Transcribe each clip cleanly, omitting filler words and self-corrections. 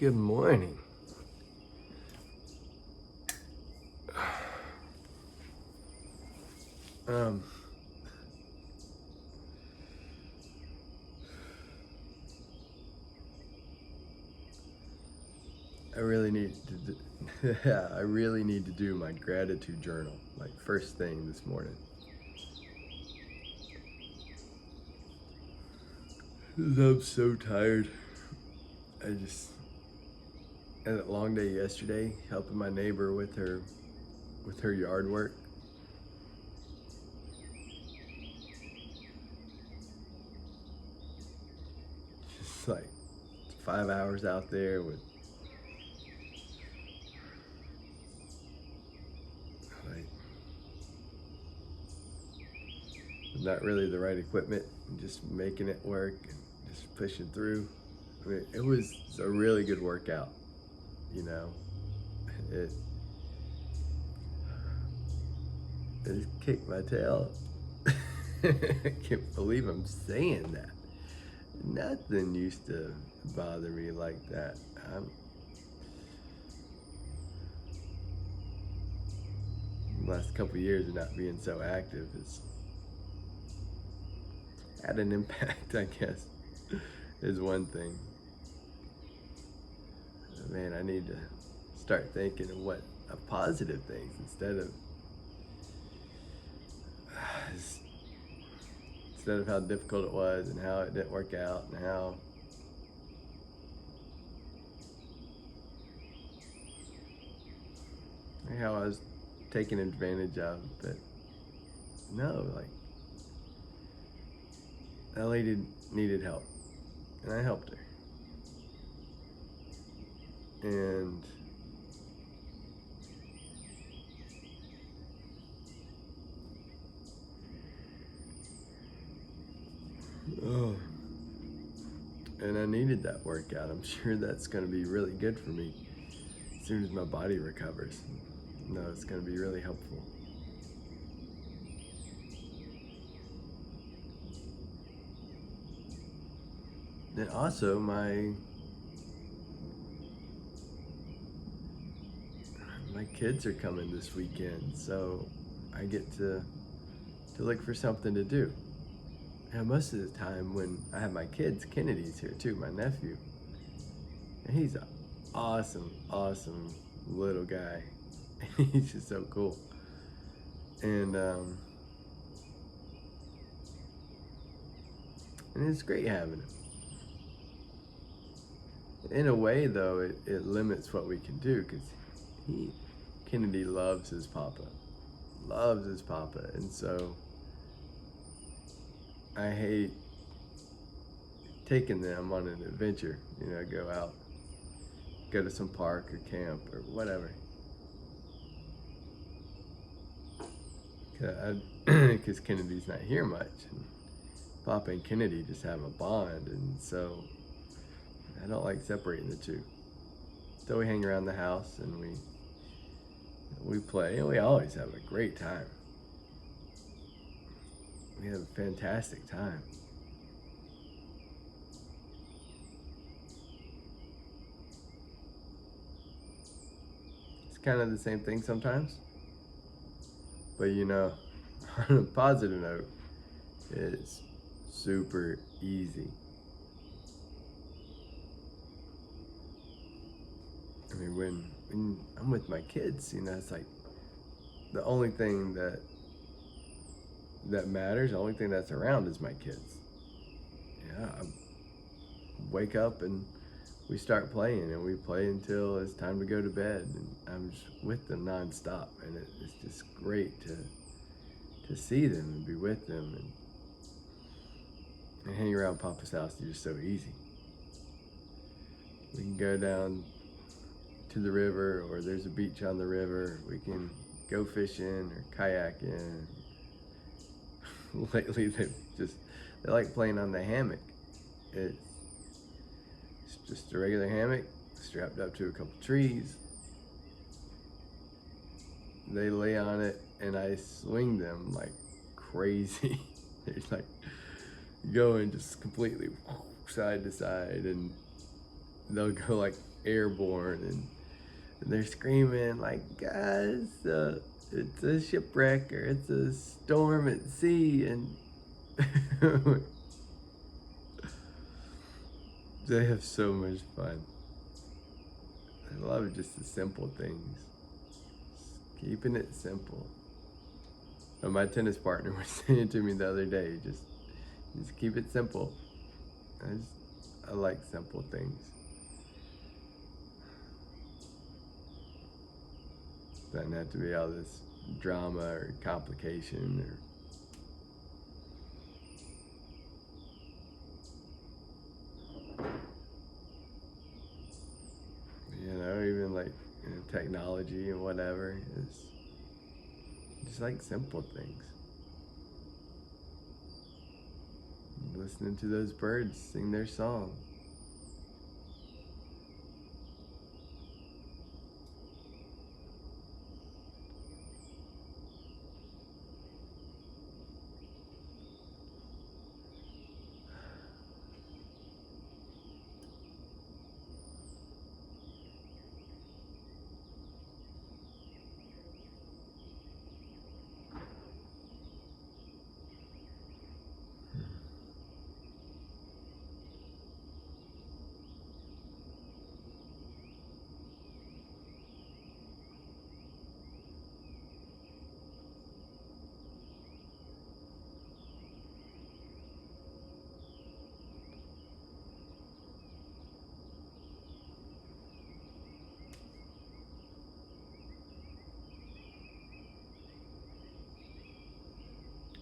Good morning. Um, I really need I really need to do my gratitude journal, like first thing this morning. I'm so tired. I just had a long day yesterday, helping my neighbor with her yard work. Just like 5 hours out there with like not really the right equipment, and just making it work and just pushing through. I mean, it was a really good workout, you know. It it kicked my tail. I can't believe I'm saying that. Nothing used to bother me like that. The last couple of years of not being so active has had an impact, I guess, is one thing. Man, I need to start thinking of what of positive things instead of how difficult it was and how it didn't work out and how I was taken advantage of. But no, like that lady needed help, and I helped her. And oh, and I needed that workout. I'm sure that's going to be really good for me as soon as my body recovers. No, it's going to be really helpful. And also, my kids are coming this weekend, so I get to look for something to do. And most of the time when I have my kids, Kennedy's here too, my nephew. And he's an awesome little guy. He's just so cool. And it's great having him. In a way, though, it limits what we can do because Kennedy loves his papa, and so I hate taking them on an adventure. Go out, go to some park or camp or whatever. Because Kennedy's not here much. And Papa and Kennedy just have a bond, and so I don't like separating the two. So we hang around the house and we play, and we always have a great time. We have a fantastic time. It's kind of the same thing sometimes, but on a positive note, it's super easy. I mean, when I'm with my kids, it's like the only thing that matters, the only thing that's around is my kids. Yeah, I wake up and we start playing, and we play until it's time to go to bed, and I'm just with them nonstop, and it's just great to see them and be with them, and hang around Papa's house is just so easy. We can go down to the river, or there's a beach on the river. We can go fishing or kayaking. Lately, they like playing on the hammock. It's just a regular hammock strapped up to a couple trees. They lay on it, and I swing them like crazy. They're like going just completely side to side, and they'll go like airborne, and they're screaming like, guys, it's a shipwreck or it's a storm at sea, and they have so much fun. I love just the simple things, just keeping it simple. And my tennis partner was saying to me the other day, just keep it simple. I like simple things. Doesn't have to be all this drama or complication or even like technology and whatever. It's just like simple things. Listening to those birds sing their song.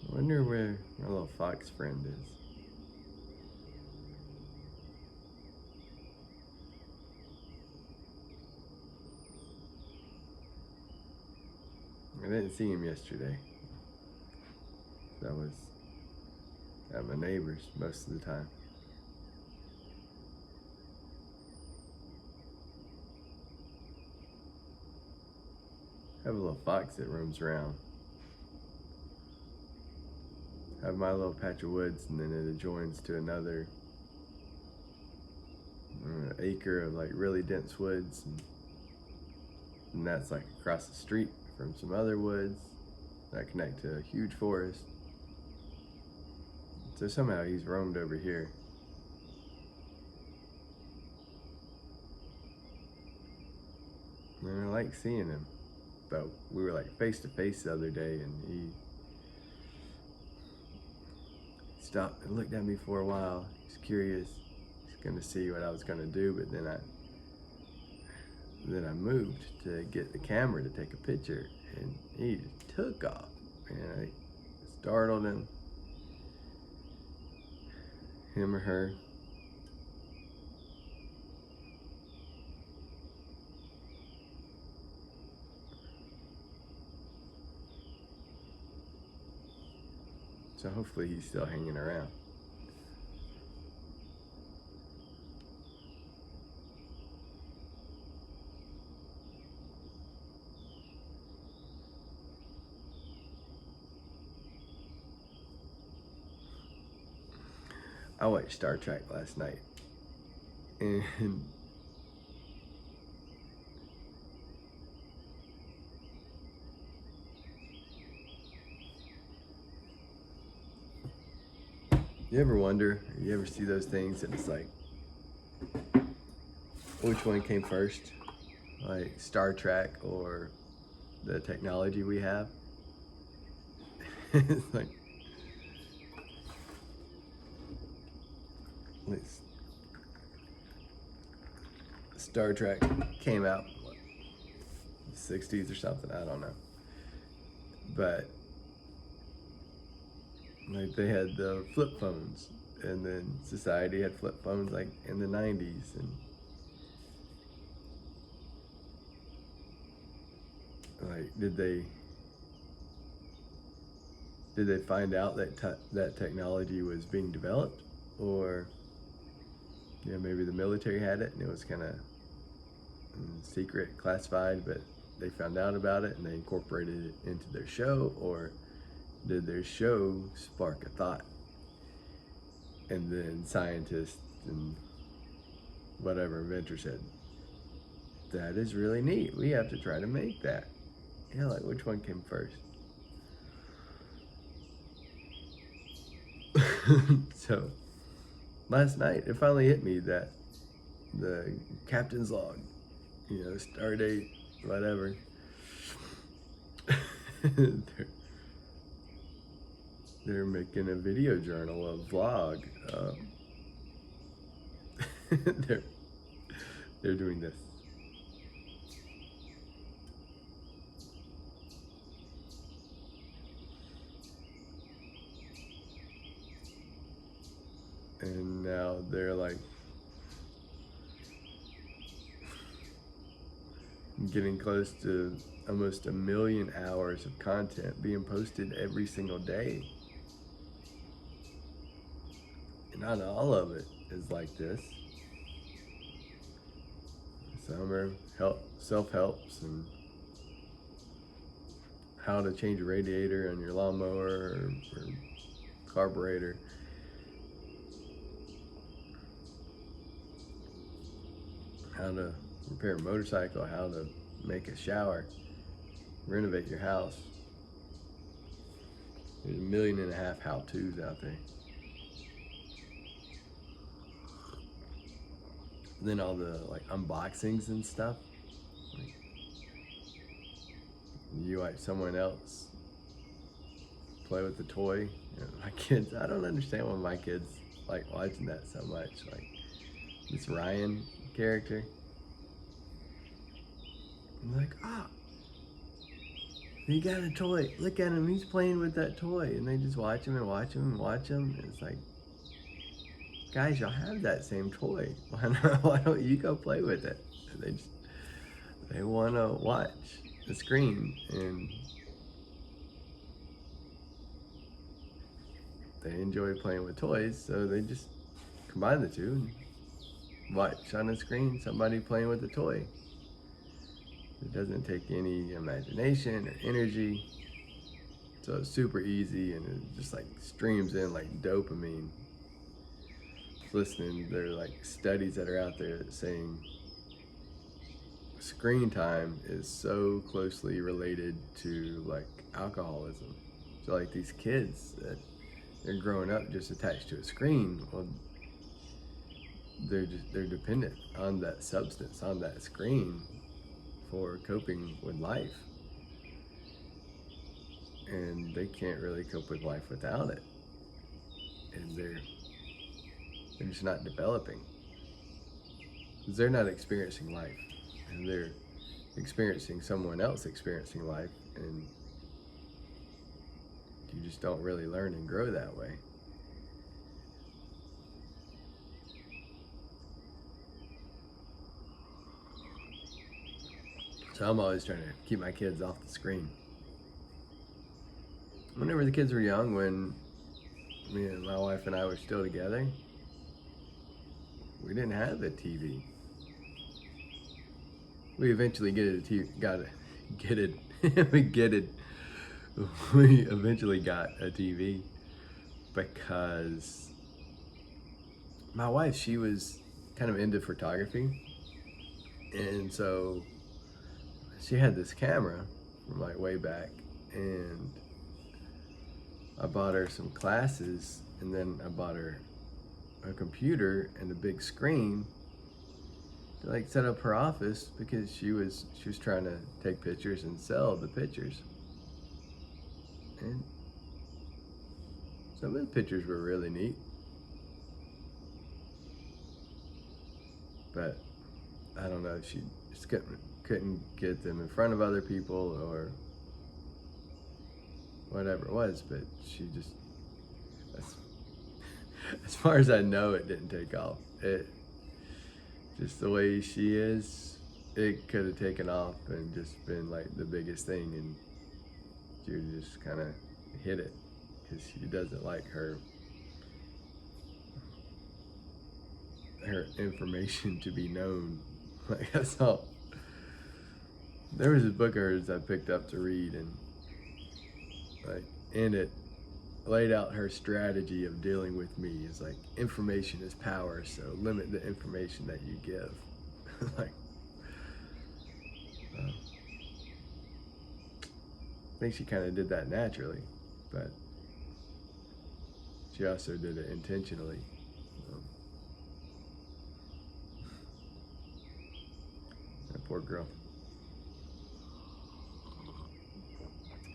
I wonder where my little fox friend is. I didn't see him yesterday. I was at my neighbor's most of the time. I have a little fox that roams around. I have my little patch of woods, and then it adjoins to another acre of like really dense woods, and that's like across the street from some other woods that connect to a huge forest. So somehow he's roamed over here. And I like seeing him, but we were like face to face the other day, and he stopped and looked at me for a while. He's curious. He's gonna see what I was gonna do, but then I moved to get the camera to take a picture, and he just took off, and I startled him or her. So hopefully he's still hanging around. I watched Star Trek last night, and you ever wonder, you ever see those things and it's like, which one came first? Like Star Trek or the technology we have? It's like, Star Trek came out, what, the 60s or something, I don't know. But like they had the flip phones, and then society had flip phones like in the 90s, and like did they find out that that technology was being developed, or maybe the military had it and it was kind of secret, classified, but they found out about it and they incorporated it into their show, or did their show spark a thought, and then scientists and whatever inventor said, that is really neat. We have to try to make that. Yeah, like which one came first? So last night it finally hit me that the captain's log, star date, whatever. they're, they're making a video journal, a vlog. They're doing this. And now they're like getting close to almost 1 million hours of content being posted every single day. And not all of it is like this. Some are self-helps and how to change a radiator on your lawnmower or carburetor. How to repair a motorcycle, how to make a shower, renovate your house. There's 1.5 million how-tos out there. And then all the like unboxings and stuff. Like, you watch someone else play with the toy. My kids, I don't understand why my kids like watching that so much. Like this Ryan character. I'm like, he got a toy. Look at him, he's playing with that toy. And they just watch him and watch him and watch him. And it's like, guys, y'all have that same toy. Why don't you go play with it? And they want to watch the screen, and they enjoy playing with toys, so they just combine the two and watch on the screen somebody playing with a toy. It doesn't take any imagination or energy, so it's super easy, and it just like streams in like dopamine. Listening, there are like studies that are out there that saying screen time is so closely related to like alcoholism. So like these kids that they're growing up just attached to a screen, well, they're dependent on that substance, on that screen for coping with life. And they can't really cope with life without it. And they're just not developing. Because they're not experiencing life. And they're experiencing someone else experiencing life. And you just don't really learn and grow that way. So I'm always trying to keep my kids off the screen. Whenever the kids were young, when me and my wife and I were still together, we didn't have a TV. We eventually we eventually got a TV because my wife, she was kind of into photography, and so she had this camera from like way back, and I bought her some classes, and then I bought her a computer and a big screen to like set up her office, because she was trying to take pictures and sell the pictures. And some of the pictures were really neat, but I don't know, she just couldn't get them in front of other people or whatever it was, but she just, as far as I know, it didn't take off. It just the way she is, it could have taken off and just been like the biggest thing, and she would just kind of hit it because she doesn't like her information to be known. Like, that's all. There was a book of hers I picked up to read, and like in it, laid out her strategy of dealing with me. Is like, information is power, so limit the information that you give. Like, I think she kind of did that naturally, but she also did it intentionally. Um, that poor girl.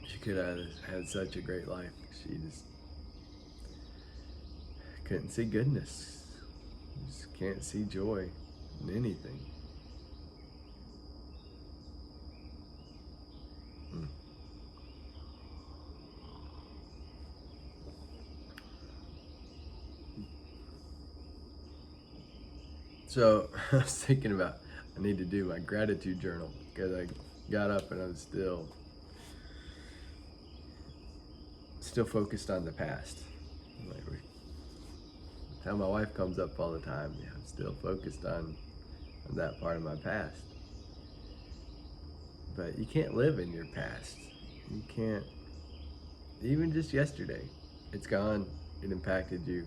She could have had such a great life. She just couldn't see goodness. Just can't see joy in anything. Mm. So I was thinking about, I need to do my gratitude journal because I got up and I was still focused on the past. Like, how my wife comes up all the time, yeah, I'm still focused on that part of my past. But you can't live in your past. You can't, even just yesterday, it's gone. It impacted you.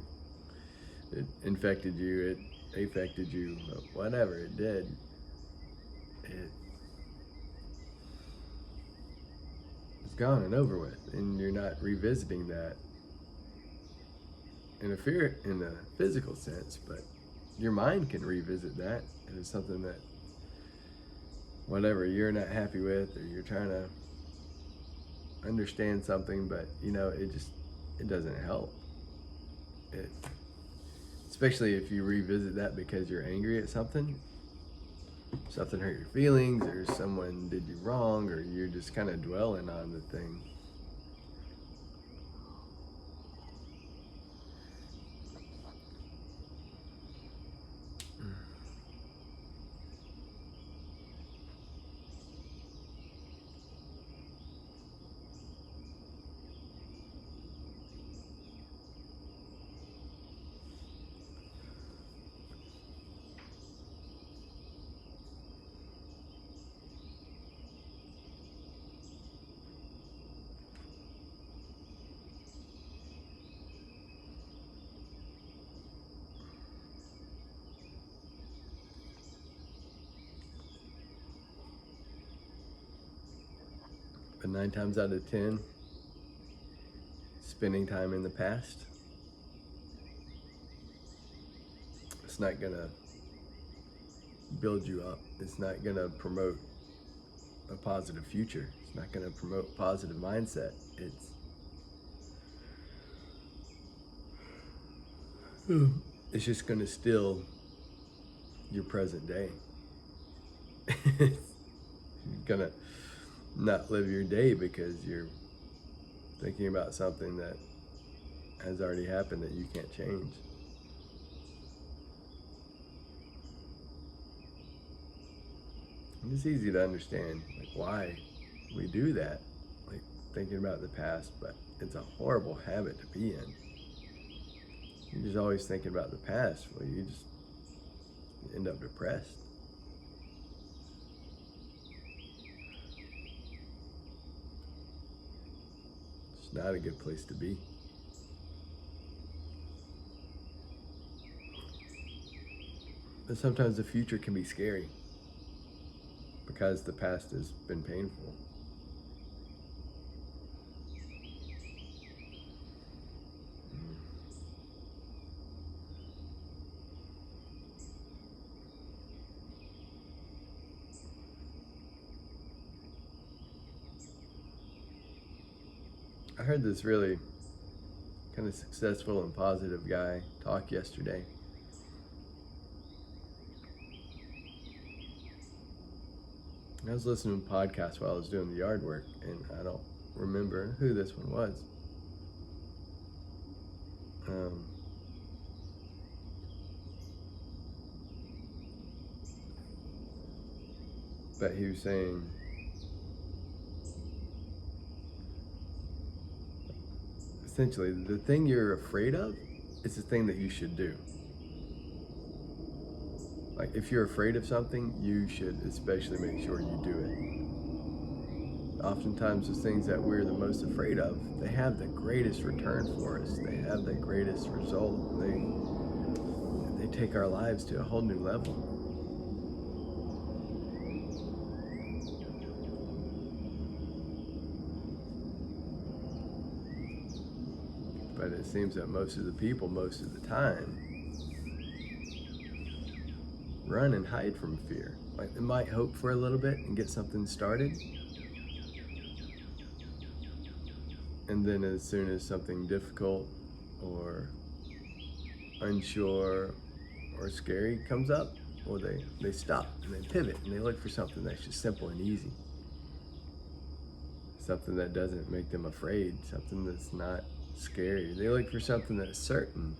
It infected you. It affected you. Whatever it did, it's gone and over with, and you're not revisiting that in a physical sense, but your mind can revisit that. It is something that whatever you're not happy with, or you're trying to understand something, but it doesn't help. It, especially if you revisit that because you're angry at something hurt your feelings, or someone did you wrong, or you're just kind of dwelling on the thing. But 9 times out of 10, spending time in the past, it's not gonna build you up. It's not gonna promote a positive future. It's not gonna promote positive mindset. It's just gonna steal your present day. You're gonna not live your day because you're thinking about something that has already happened that you can't change. And it's easy to understand like why we do that, like thinking about the past, but it's a horrible habit to be in. You're just always thinking about the past. Well, you just end up depressed. It's not a good place to be. But sometimes the future can be scary because the past has been painful. I heard this really kind of successful and positive guy talk yesterday. I was listening to a podcast while I was doing the yard work, and I don't remember who this one was. But he was saying, essentially, the thing you're afraid of is the thing that you should do. Like, if you're afraid of something, you should especially make sure you do oftentimes the things that we're the most afraid of, they have the greatest return for us. They have the greatest result. They take our lives to a whole new level. But it seems that most of the people, most of the time, run and hide from fear. Like they might hope for a little bit and get something started. And then as soon as something difficult or unsure or scary comes up, well, they stop and they pivot and they look for something that's just simple and easy. Something that doesn't make them afraid, something that's not scary. They look for something that's certain.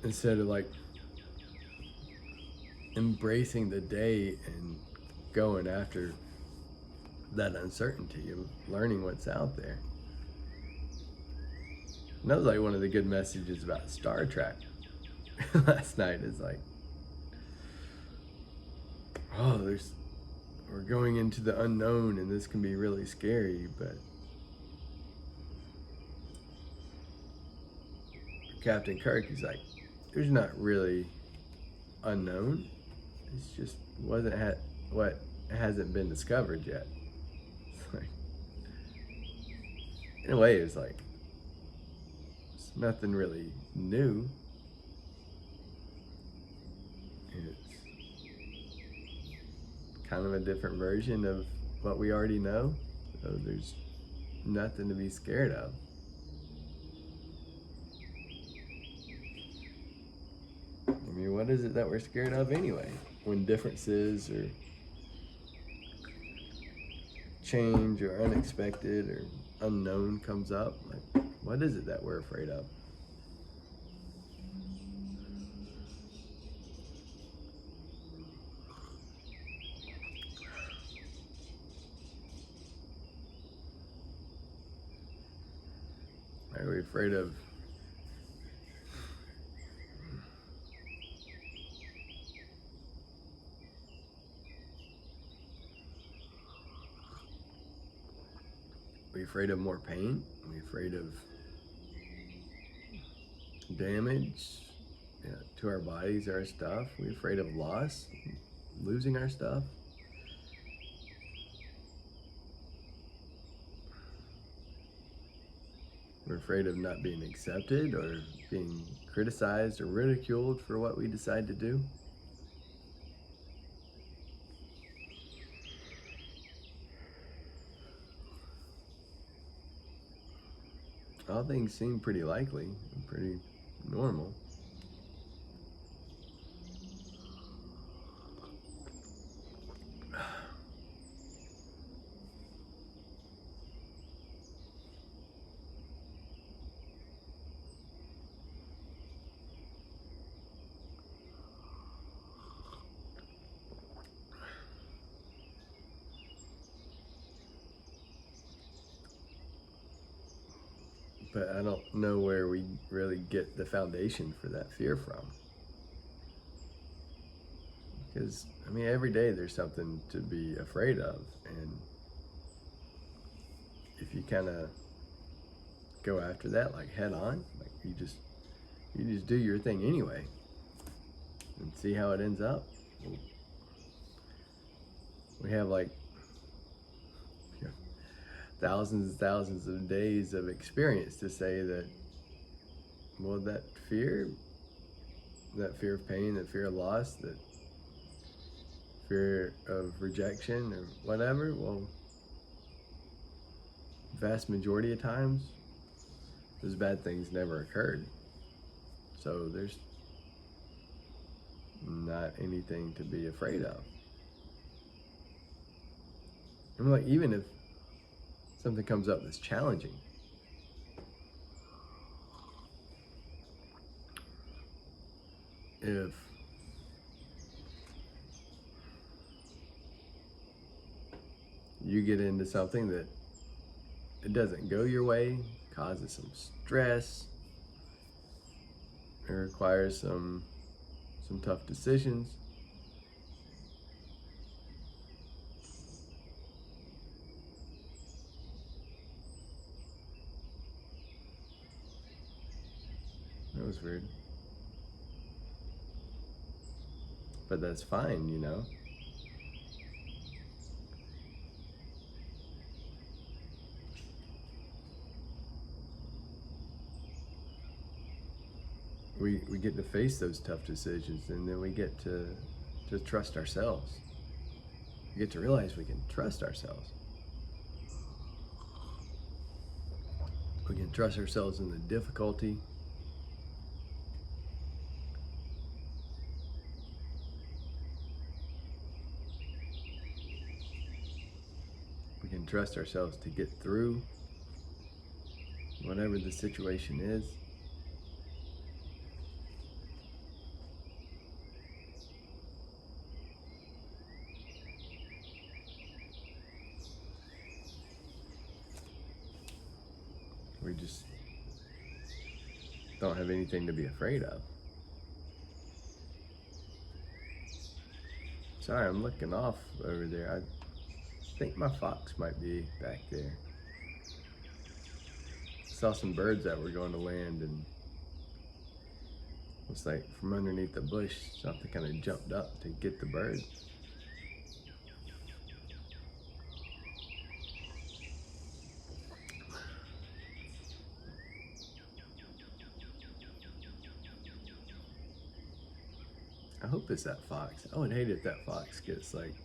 Instead of like embracing the day and going after that uncertainty of learning what's out there. And that was like one of the good messages about Star Trek last night is like, oh, we're going into the unknown and this can be really scary, but Captain Kirk is like, there's not really unknown. It's just what hasn't been discovered yet. It's like, in a way, it's like it's nothing really new. It's kind of a different version of what we already know. So there's nothing to be scared of. I mean, what is it that we're scared of anyway? When differences or change or unexpected or unknown comes up, like, what is it that we're afraid of? Are we afraid of more pain? Are we afraid of damage to our bodies, our stuff? Are we afraid of loss, losing our stuff? We're afraid of not being accepted or being criticized or ridiculed for what we decide to do. All things seem pretty likely and pretty normal. But I don't know where we really get the foundation for that fear from. Because, I mean, every day there's something to be afraid of. And if you kind of go after that, like head on, like you just do your thing anyway and see how it ends up. We have like thousands and thousands of days of experience to say that, well, that fear of pain, that fear of loss, that fear of rejection or whatever, well, vast majority of times, those bad things never occurred. So there's not anything to be afraid of. And like, even if something comes up that's challenging, if you get into something that it doesn't go your way, causes some stress, it requires some tough decisions, That was weird. But that's fine, you know? We get to face those tough decisions, and then we get to trust ourselves. We get to realize we can trust ourselves. We can trust ourselves in the difficulty. We can trust ourselves to get through whatever the situation is. We just don't have anything to be afraid of. Sorry, I'm looking off over there. I think my fox might be back there. Saw some birds that were going to land, and it's like from underneath the bush, something kind of jumped up to get the bird. I hope it's that fox. I would hate if that fox gets like,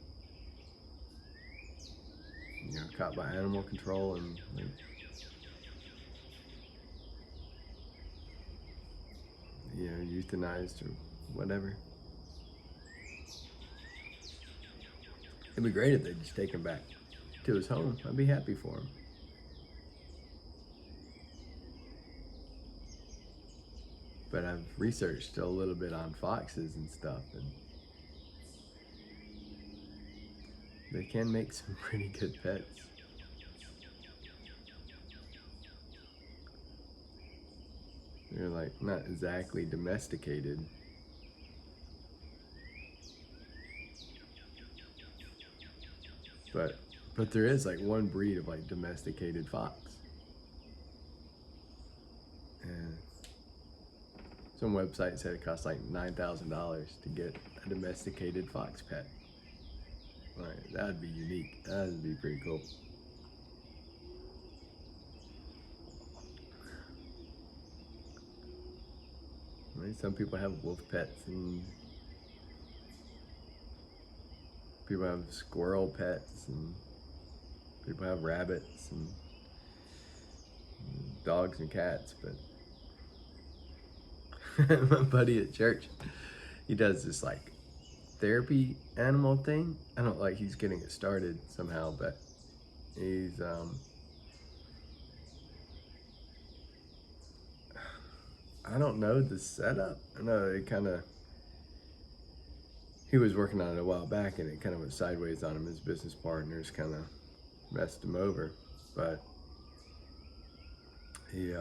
caught by animal control and like, euthanized or whatever. It'd be great if they just take him back to his home. I'd be happy for him. But I've researched a little bit on foxes and stuff, and they can make some pretty good pets. They're like not exactly domesticated. But there is like one breed of like domesticated fox. And some website said it costs like $9,000 to get a domesticated fox pet. Like, that'd be unique. That'd be pretty cool. I mean, some people have wolf pets, and people have squirrel pets, and people have rabbits and dogs and cats. But my buddy at church, he does this like therapy animal thing. I don't like he's getting it started somehow, but he's I don't know the setup. I know it kind of, he was working on it a while back, and it kind of went sideways on him. His business partners kind of messed him over, but he's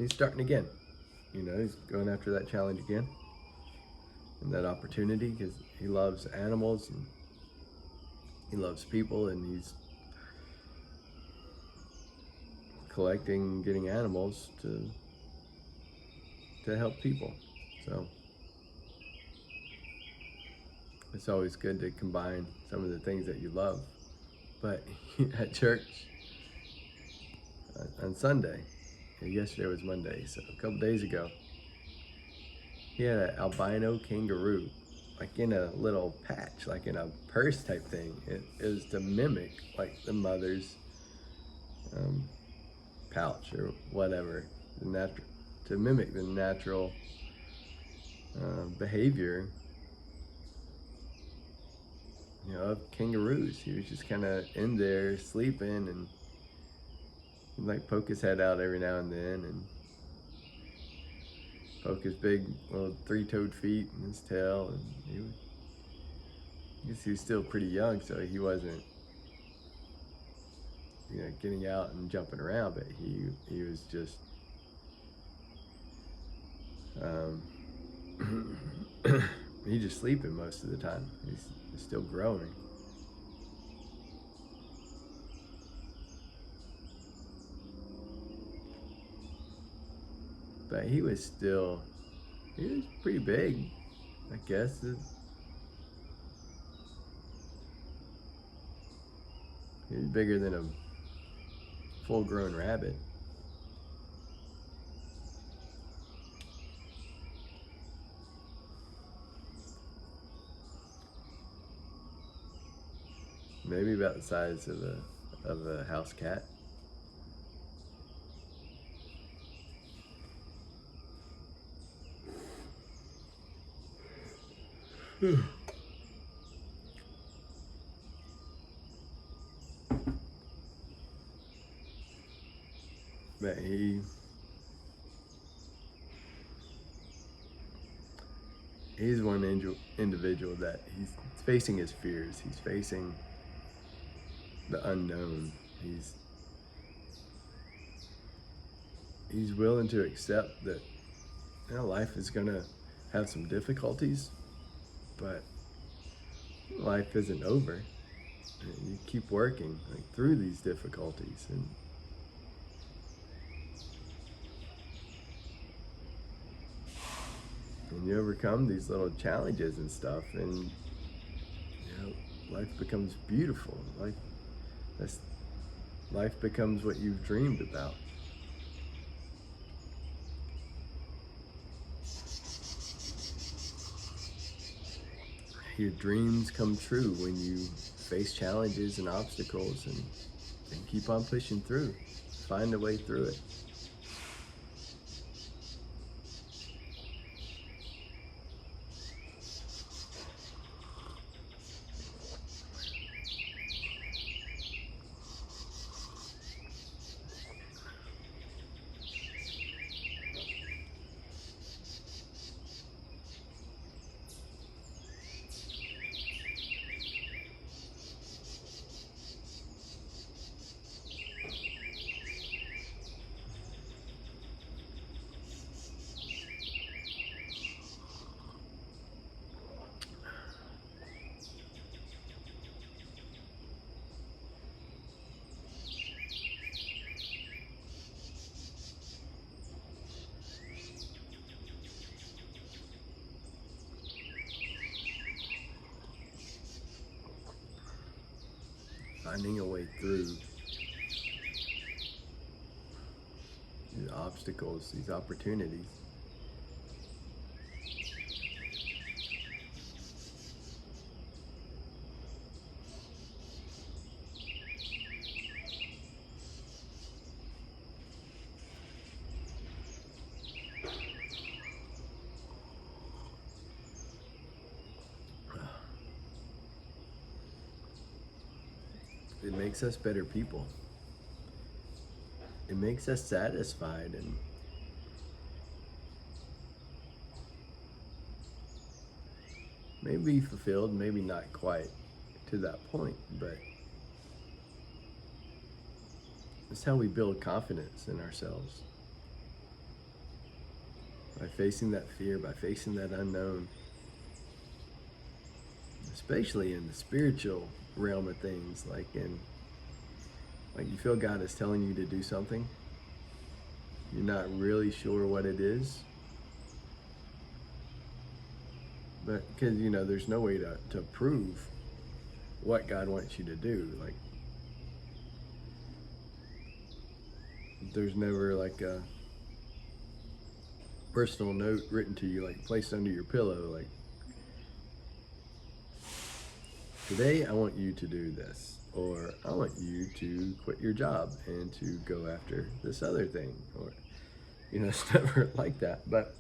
starting again. He's going after that challenge again and that opportunity, because he loves animals and he loves people, and he's collecting, getting animals to help people. So it's always good to combine some of the things that you love. But at church on Sunday, yesterday was Monday, so a couple days ago, he had an albino kangaroo, like in a little patch, like in a purse type thing. It was to mimic like the mother's pouch or whatever, to mimic the natural behavior of kangaroos. He was just kind of in there sleeping, and he'd like poke his head out every now and then and poke his big little three-toed feet and his tail, and I guess he was still pretty young, so he wasn't getting out and jumping around, but he was just he's just sleeping most of the time. He's still growing. but he was pretty big, I guess. He was bigger than a full-grown rabbit. Maybe about the size of a house cat. But he's one individual that he's facing his fears. He's facing the unknown. He's willing to accept that life is gonna have some difficulties, but life isn't over. And you keep working through these difficulties, and you overcome these little challenges and stuff, and life becomes beautiful. Life becomes what you've dreamed about. Your dreams come true when you face challenges and obstacles and keep on pushing through. Find a way through it. Finding a way through these obstacles, these opportunities. It makes us better people. It makes us satisfied and maybe fulfilled, maybe not quite to that point, but it's how we build confidence in ourselves. By facing that fear, by facing that unknown, especially in the spiritual realm of things, like you feel God is telling you to do something, you're not really sure what it is, but because there's no way to prove what God wants you to do. Like, there's never like a personal note written to you, like placed under your pillow, like, today I want you to do this, or I want you to quit your job and to go after this other thing, or it's never like that. But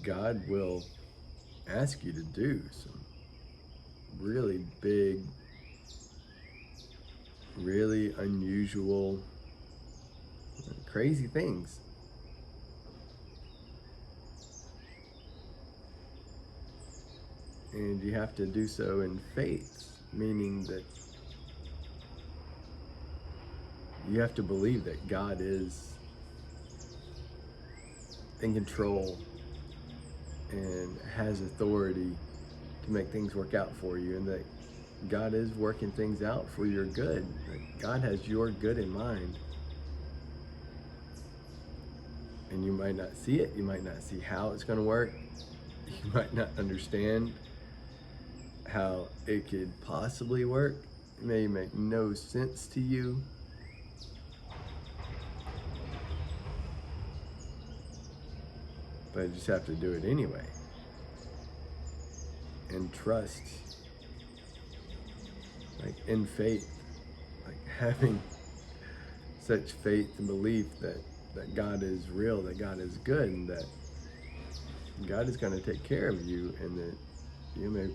God will ask you to do some really big, really unusual, crazy things. And you have to do so in faith, meaning that you have to believe that God is in control and has authority to make things work out for you, and that God is working things out for your good. Like, God has your good in mind. And you might not see it. You might not see how it's going to work. You might not understand how it could possibly work. It may make no sense to you. But I just have to do it anyway. And trust, like in faith, like having such faith and belief that God is real, that God is good, and that God is going to take care of you, and that you may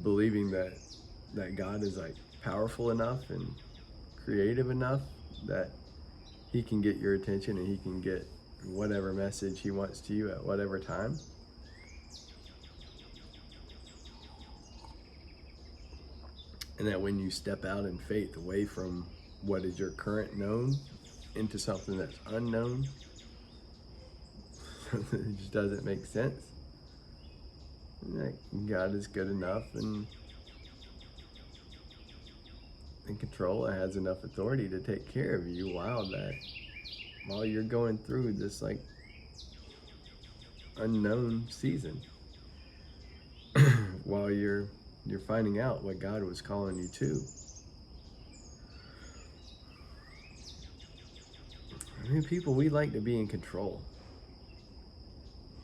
believing that God is like powerful enough and creative enough that he can get your attention and he can get whatever message he wants to you at whatever time. And that when you step out in faith away from what is your current known into something that's unknown, it just doesn't make sense. Like, God is good enough and in control and has enough authority to take care of you while you're going through this like unknown season. While you're finding out what God was calling you to. I mean, people, we like to be in control.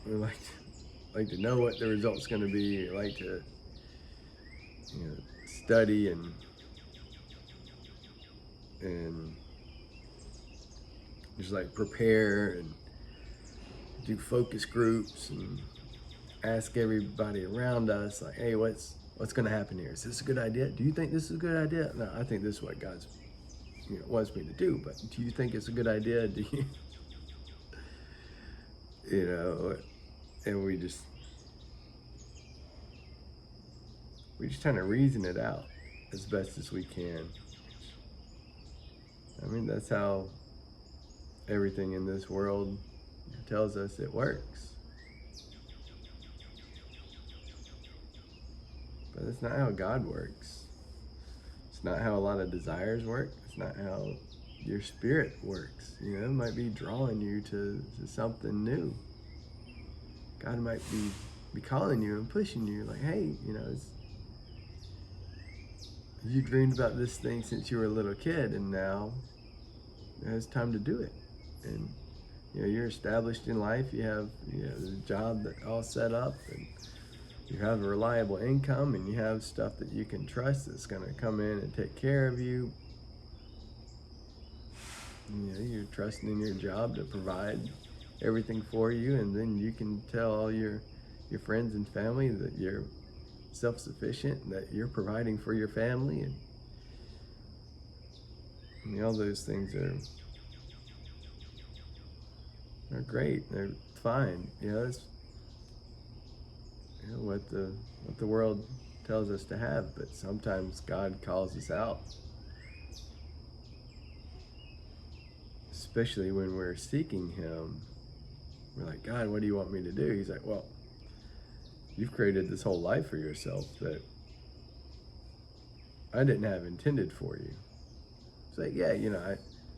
We like to know what the result's going to be. We like to, study and just like prepare and do focus groups and ask everybody around us, like, hey, what's going to happen here? Is this a good idea? Do you think this is a good idea? No, I think this is what God's wants me to do, but do you think it's a good idea? Do you and we just trying to reason it out as best as we can. I mean, that's how everything in this world tells us it works. But that's not how God works. It's not how a lot of desires work. It's not how your spirit works. It might be drawing you to something new. God might be calling you and pushing you, like, hey, you dreamed about this thing since you were a little kid, and now it's time to do it. And you're established in life. You have the job that all set up, and you have a reliable income, and you have stuff that you can trust that's going to come in and take care of you. You're trusting in your job to provide everything for you, and then you can tell all your friends and family that you're self-sufficient, that you're providing for your family, and all those things are great. They're fine. That's what the world tells us to have, but sometimes God calls us out, especially when we're seeking him. We're like, God, what do you want me to do? He's like, well, you've created this whole life for yourself that I didn't have intended for you. It's like, yeah,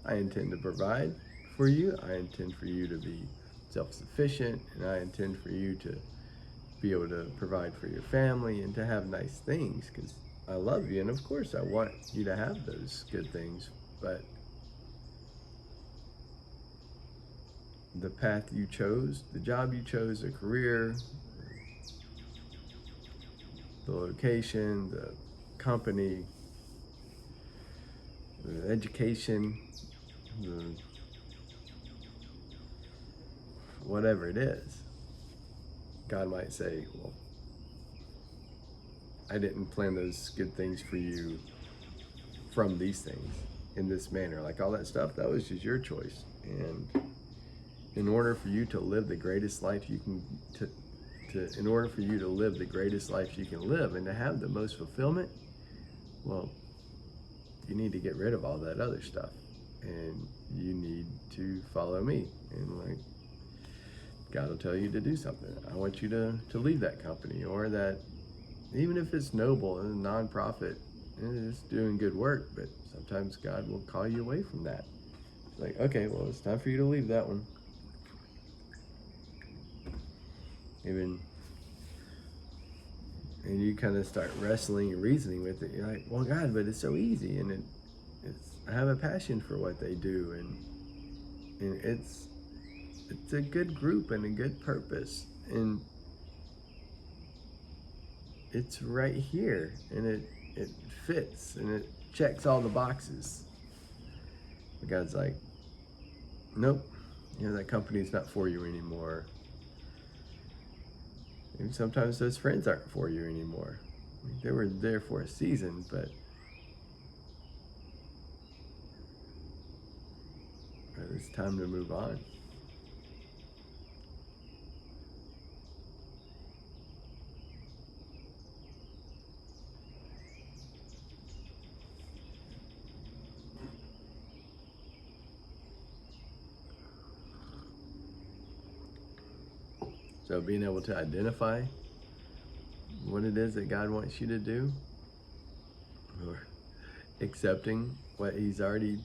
I intend to provide for you. I intend for you to be self-sufficient, and I intend for you to be able to provide for your family and to have nice things, because I love you, and of course I want you to have those good things. But the path you chose, the job you chose, the career, the location, the company, the education, the whatever it is, God might say, well, I didn't plan those good things for you from these things in this manner. Like all that stuff, that was just your choice. And in order for you to live the greatest life you can, in order for you to live the greatest life you can live and to have the most fulfillment, well, you need to get rid of all that other stuff, and you need to follow me. And like, God will tell you to do something. I want you to leave that company or that even if it's noble and a nonprofit and it's doing good work, but sometimes God will call you away from that. It's like, okay, well, it's time for you to leave that one. Even, and you kind of start wrestling and reasoning with it. You're like, well, God, but it's so easy, and I have a passion for what they do, and it's a good group and a good purpose, and it's right here, and it fits, and it checks all the boxes. But God's like, nope, that company's not for you anymore. And sometimes those friends aren't for you anymore. They were there for a season, but it's time to move on. So being able to identify what it is that God wants you to do, or accepting what He's already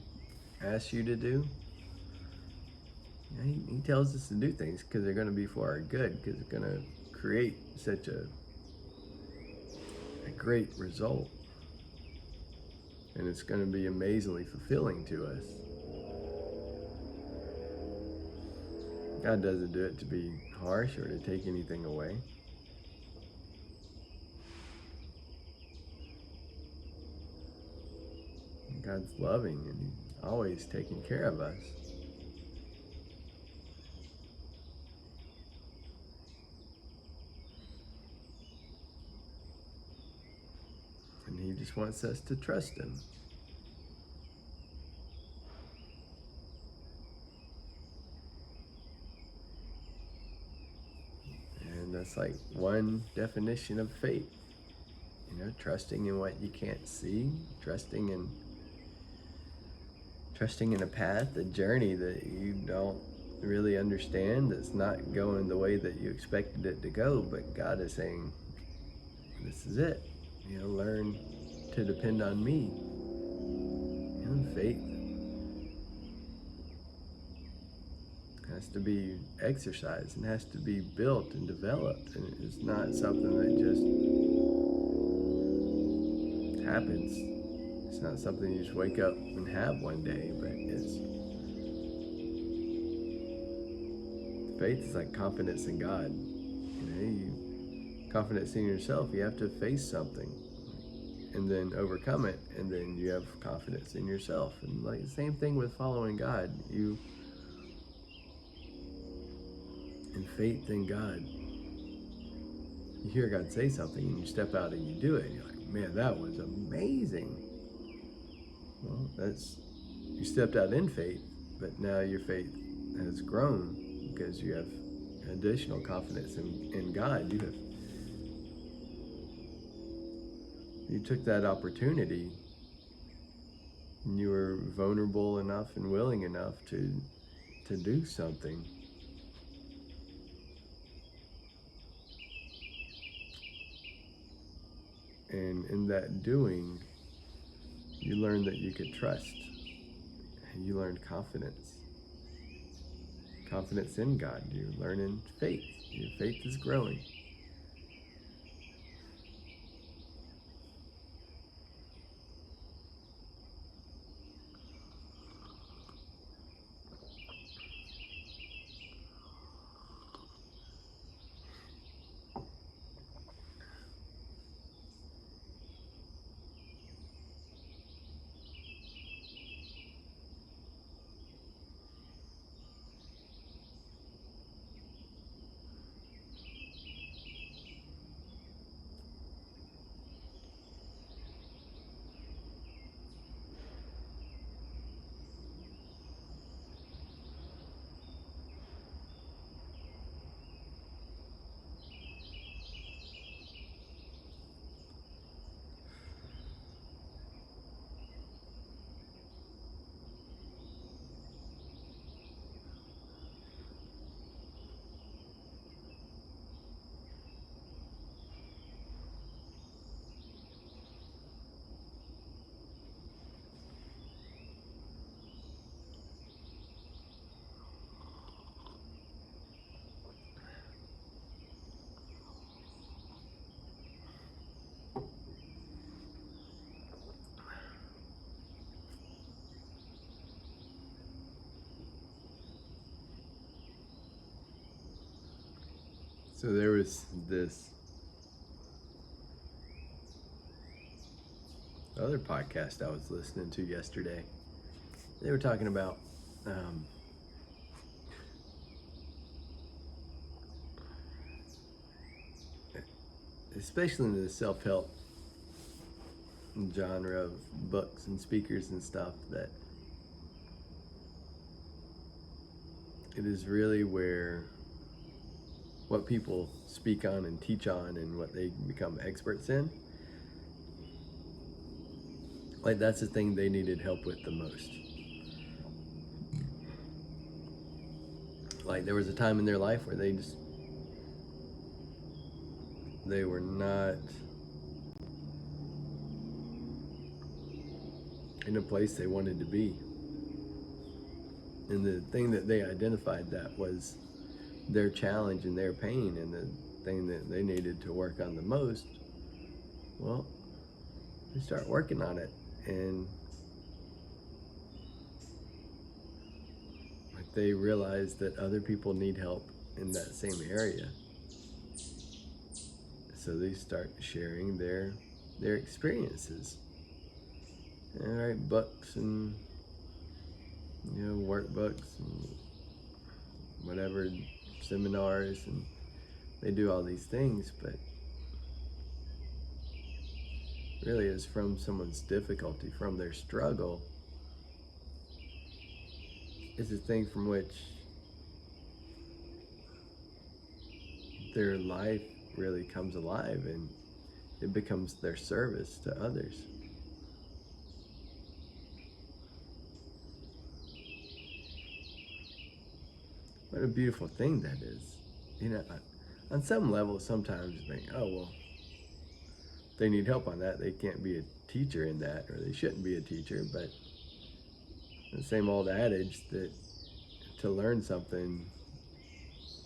asked you to do. He tells us to do things because they're going to be for our good, because it's going to create such a great result. And it's going to be amazingly fulfilling to us. God doesn't do it to be harsh or to take anything away. God's loving and He's always taking care of us. And He just wants us to trust Him. And that's like one definition of faith. Trusting in what you can't see, trusting in a path, a journey that you don't really understand, that's not going the way that you expected it to go, but God is saying, this is it. Learn to depend on me. Faith has to be exercised and has to be built and developed, and it's not something that just happens. It's not something you just wake up and have one day, but faith is like confidence in God. Confidence in yourself, you have to face something and then overcome it, and then you have confidence in yourself. And like the same thing with following God. In faith in God, you hear God say something and you step out and you do it, and you're like, man, that was amazing. Well, you stepped out in faith, but now your faith has grown because you have additional confidence in God. You took that opportunity, and you were vulnerable enough and willing enough to do something. And in that doing, you learned that you could trust. And you learned confidence. Confidence in God. You're learning faith. Your faith is growing. So there was this other podcast I was listening to yesterday. They were talking about especially in the self-help genre of books and speakers and stuff, that it is really where what people speak on and teach on and what they become experts in, like that's the thing they needed help with the most. Like there was a time in their life where they were not in a place they wanted to be. And the thing that they identified that was their challenge and their pain, and the thing that they needed to work on the most, well, they start working on it. And like they realize that other people need help in that same area. So they start sharing their experiences. And write books and workbooks and whatever, seminars, and they do all these things, but really it's from someone's difficulty, from their struggle. It's a thing from which their life really comes alive, and it becomes their service to others. What a beautiful thing that is. On some level, sometimes you think, oh, well, they need help on that. They can't be a teacher in that, or they shouldn't be a teacher. But the same old adage that to learn something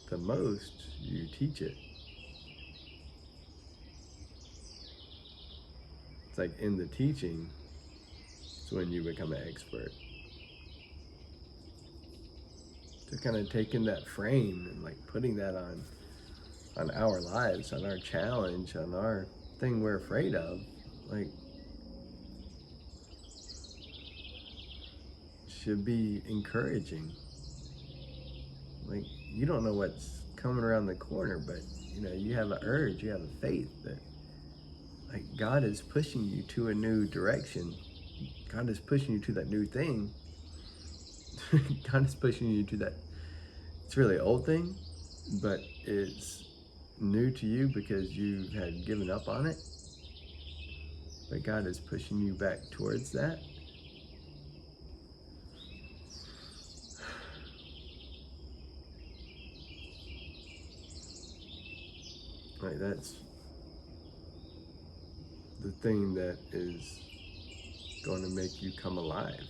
the most, you teach it. It's like in the teaching, it's when you become an expert. So kind of taking that frame and like putting that on our lives, on our challenge, on our thing we're afraid of, like should be encouraging. Like you don't know what's coming around the corner, but you have an urge, you have a faith that like God is pushing you to a new direction. God is pushing you to that new thing. God is pushing you to that, it's really old thing, but it's new to you because you had given up on it. But God is pushing you back towards that. Like that's the thing that is going to make you come alive.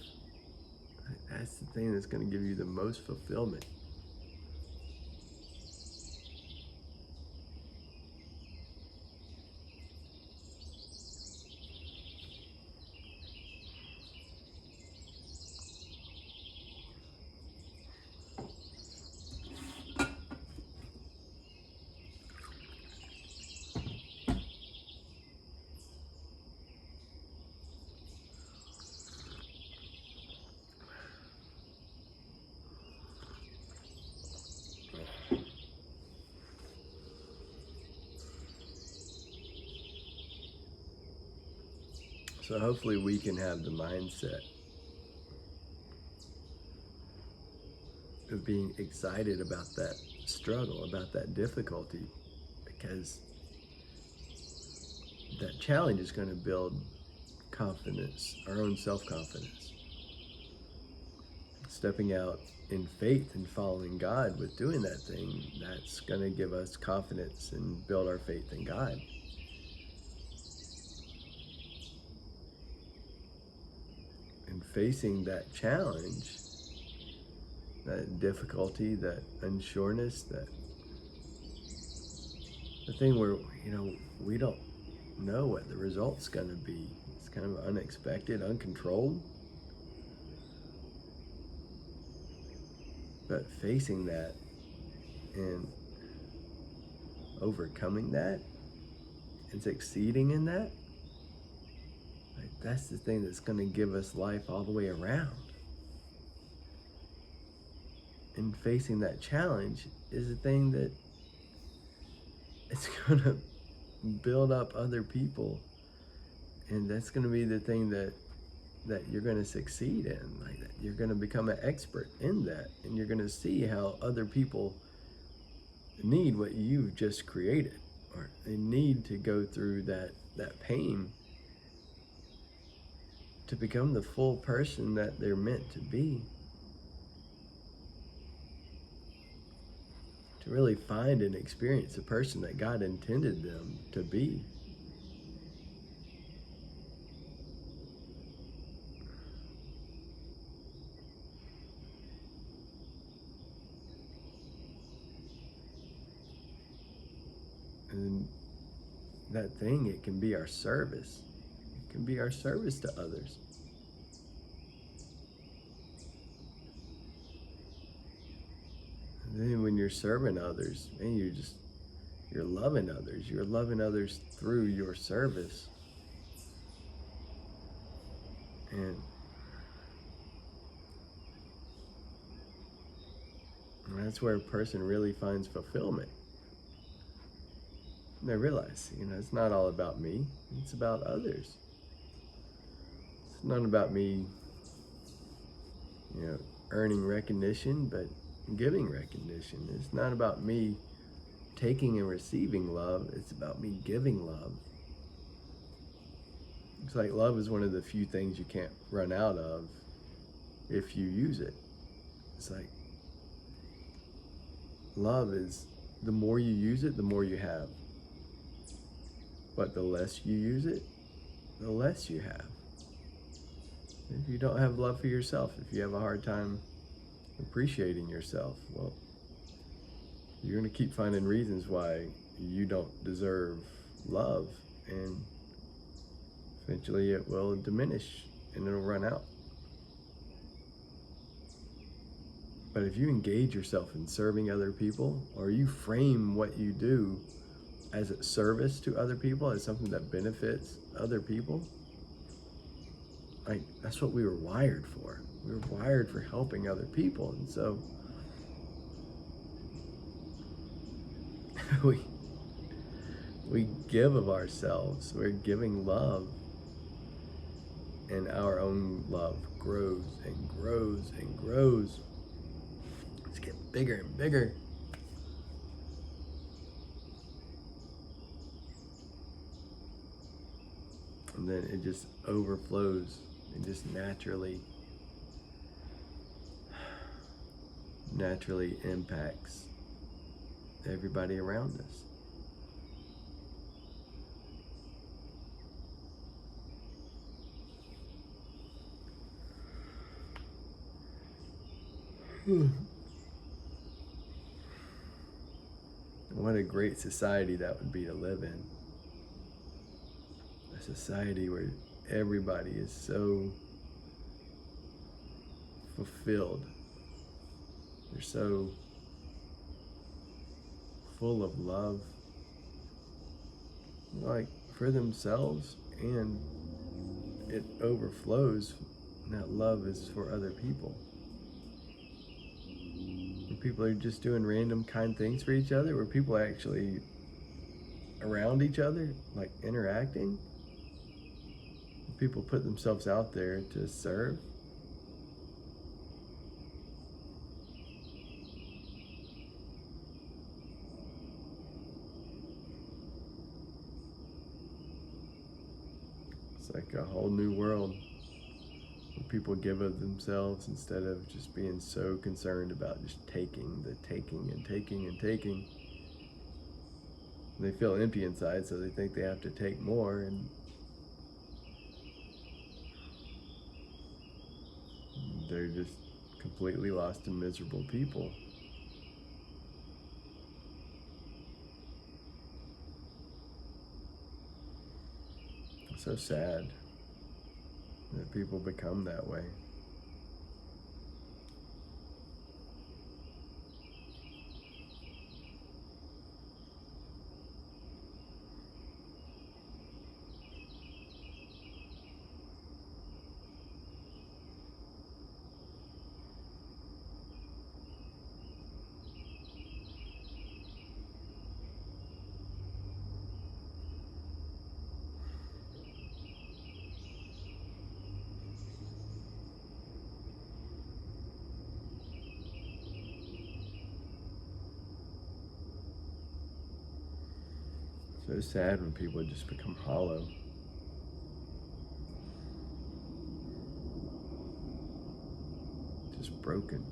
That's the thing that's going to give you the most fulfillment. So hopefully we can have the mindset of being excited about that struggle, about that difficulty, because that challenge is going to build confidence, our own self-confidence. Stepping out in faith and following God with doing that thing, that's going to give us confidence and build our faith in God. And facing that challenge, that difficulty, that unsureness, that the thing where, we don't know what the result's going to be. It's kind of unexpected, uncontrolled. But facing that and overcoming that and succeeding in that, like that's the thing that's going to give us life all the way around. And facing that challenge is the thing that it's going to build up other people, and that's going to be the thing that you're going to succeed in. Like that you're going to become an expert in that, and you're going to see how other people need what you've just created, or they need to go through that pain to become the full person that they're meant to be, to really find and experience the person that God intended them to be. And that thing, it can be our service. It can be our service to others. And then when you're serving others, man, you're loving others. You're loving others through your service. And that's where a person really finds fulfillment. And they realize, it's not all about me. It's about others. It's not about me, earning recognition, but giving recognition. It's not about me taking and receiving love. It's about me giving love. It's like love is one of the few things you can't run out of if you use it. It's like love is, the more you use it, the more you have. But the less you use it, the less you have. If you don't have love for yourself, if you have a hard time appreciating yourself, well, you're going to keep finding reasons why you don't deserve love, and eventually it will diminish and it'll run out. But if you engage yourself in serving other people, or you frame what you do as a service to other people, as something that benefits other people, like that's what we were wired for. We were wired for helping other people. And so we give of ourselves. We're giving love, and our own love grows and grows and grows. It's getting bigger and bigger. And then it just overflows. It just naturally impacts everybody around us. What a great society that would be to live in. A society where everybody is so fulfilled. They're so full of love, like for themselves, and it overflows. And that love is for other people. Where people are just doing random kind things for each other, where people are actually around each other, like interacting. People put themselves out there to serve. It's like a whole new world where people give of themselves instead of just being so concerned about just taking and taking and taking. They feel empty inside, so they think they have to take more, and they're just completely lost and miserable people. It's so sad that people become that way. So sad when people just become hollow. Just broken.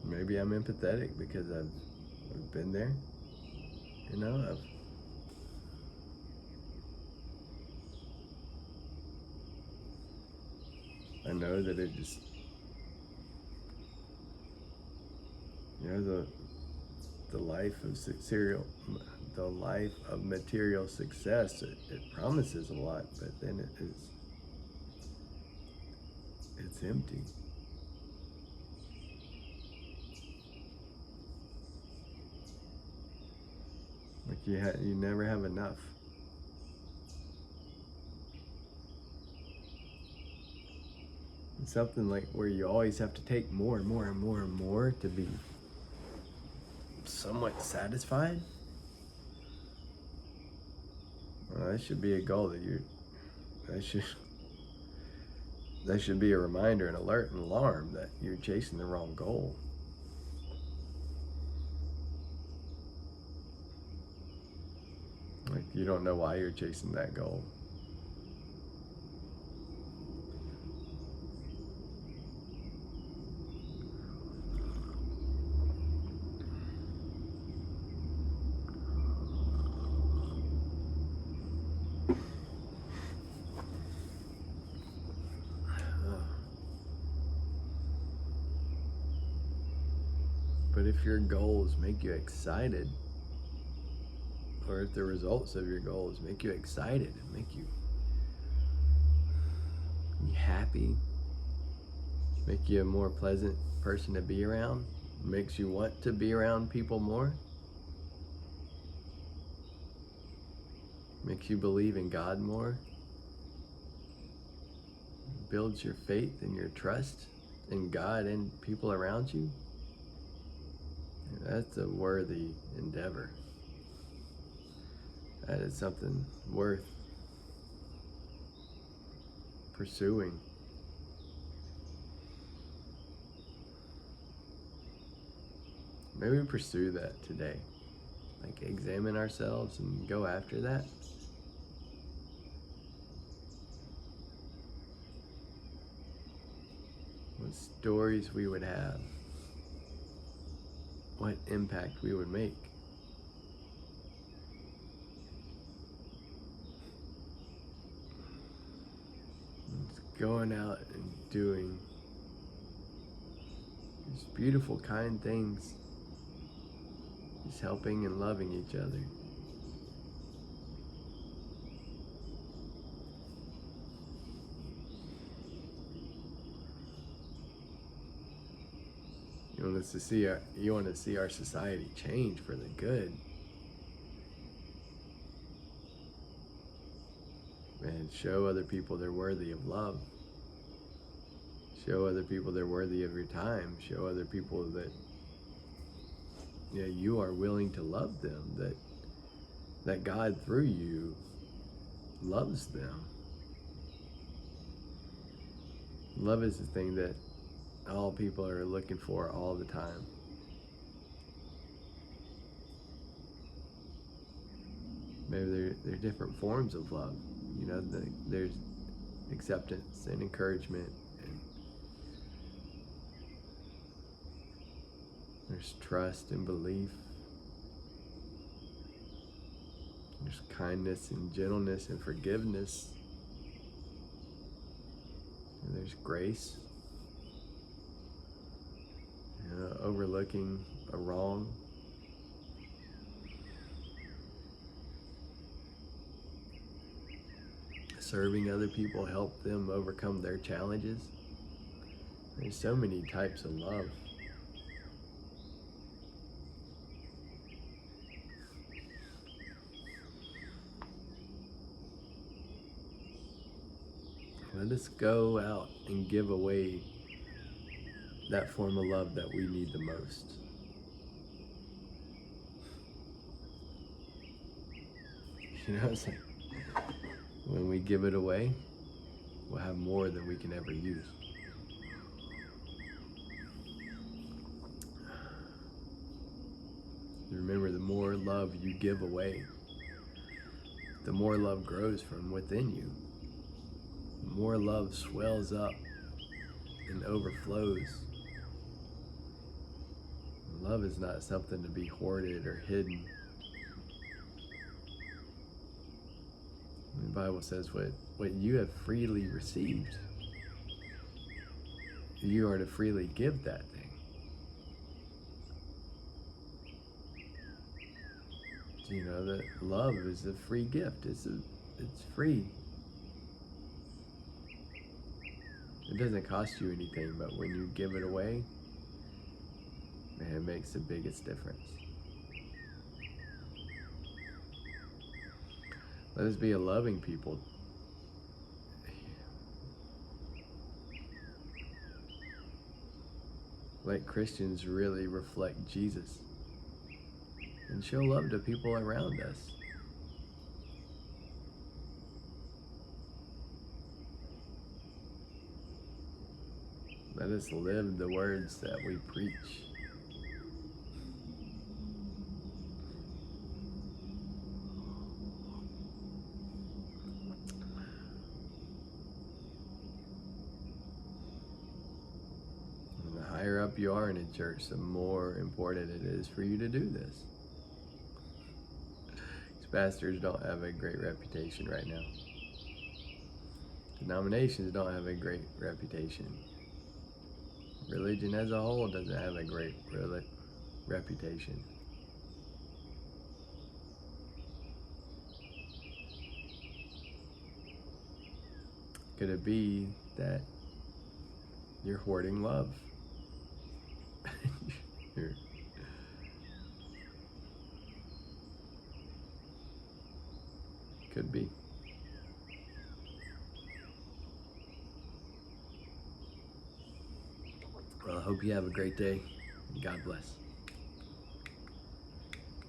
Maybe I'm empathetic because I've been there. You know, I know that it just, the life of the life of material success, it promises a lot, but then it's empty. Like you never have enough. It's something like where you always have to take more and more and more and more to be somewhat satisfied. Well, that should be a goal that should be a reminder, an alert, an alarm that you're chasing the wrong goal. Like you don't know why you're chasing that goal. But if your goals make you excited, or if the results of your goals make you excited and make you happy, make you a more pleasant person to be around, makes you want to be around people more, makes you believe in God more, builds your faith and your trust in God and people around you, that's a worthy endeavor. That is something worth pursuing. Maybe pursue that today. Like examine ourselves and go after that. What stories we would have. What impact we would make. Just going out and doing these beautiful, kind things. Just helping and loving each other. You want to see our society change for the good. And show other people they're worthy of love. Show other people they're worthy of your time. Show other people that you are willing to love them, that God through you loves them. Love is the thing that all people are looking for all the time. Maybe there are different forms of love. There's acceptance and encouragement, and there's trust and belief. There's kindness and gentleness and forgiveness. And there's grace. Overlooking a wrong. Serving other people, help them overcome their challenges. There's so many types of love. Let us go out and give away that form of love that we need the most. It's like when we give it away, we'll have more than we can ever use. Remember, the more love you give away, the more love grows from within you. The more love swells up and overflows. Love is not something to be hoarded or hidden. The Bible says what you have freely received, you are to freely give that thing. You know that love is a free gift. It's free. It doesn't cost you anything, but when you give it away, man, it makes the biggest difference. Let us be a loving people. Let Christians really reflect Jesus and show love to people around us. Let us live the words that we preach. And the higher up you are in a church, the more important it is for you to do this. These pastors don't have a great reputation right now. Denominations don't have a great reputation. Religion as a whole doesn't have a great reputation. Could it be that you're hoarding love? Could be. Well, I hope you have a great day. God bless.